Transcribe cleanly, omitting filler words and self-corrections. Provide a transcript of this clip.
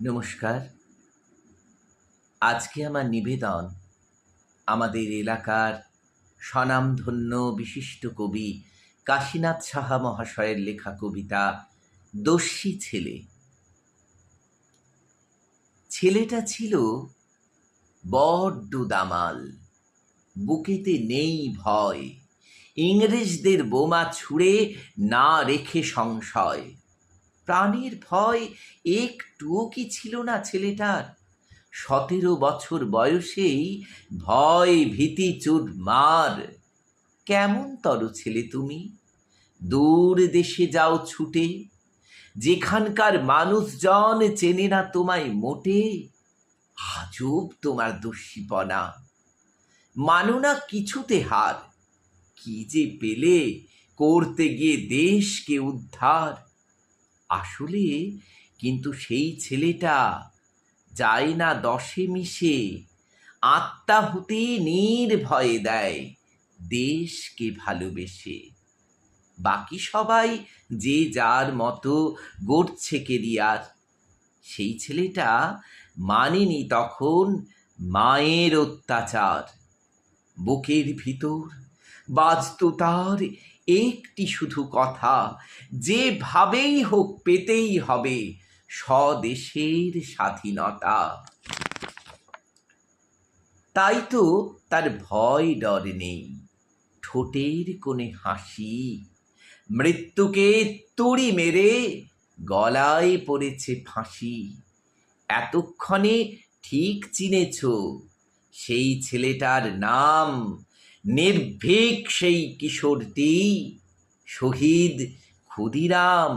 নমস্কার। আজকে আমার নিবেদন আমাদের এলাকার স্বনামধন্য বিশিষ্ট কবি কাশীনাথ সাহা মহাশয়ের লেখা কবিতা দস্যি ছেলে। ছেলেটা ছিল বড্ড দামাল, বুকেতে নেই ভয়, ইংরেজদের বোমা ছুঁড়ে না রেখে সংশয়। প্রাণের ভয় একটুও কি ছিল না ছেলেটার? 17 বছর বয়সেই ভয় ভীতি চুরমার। কেমন তর ছেলে তুমি, দূর দেশে যাও ছুটে, যেখানকার মানুষজন চেনে না তোমায় মোটে। আজব তোমার দস্যিপনা, মানো না কিছুতে হার। কি যে পেলে করতে গিয়ে দেশকে উদ্ধার। আসলে কিন্তু সেই ছেলেটা যায় না দশে মিশে, আত্মাহুতি নির্ভয়ে দেয় দেশকে ভালোবেসে। বাকি সবাই যে যার মতো গড়ছে কেরিয়ার। সেই ছেলেটা মানেনি তখন মায়ের অত্যাচার। বুকের ভিতর বাজত তার একটি শুধু কথা, যেভাবেই হোক পেতেই হবে স্বদেশের স্বাধীনতা। তাই তো তার ভয় ডর নেই, ঠোঁটের কোণে হাসি। মৃত্যুকে তুড়ি মেরে গলায় পড়েছে ফাঁসি। এতক্ষণে ঠিক চিনেছ সেই ছেলেটার নাম, নির্ভীক সেই কিশোরটি, শহীদ ক্ষুদিরাম।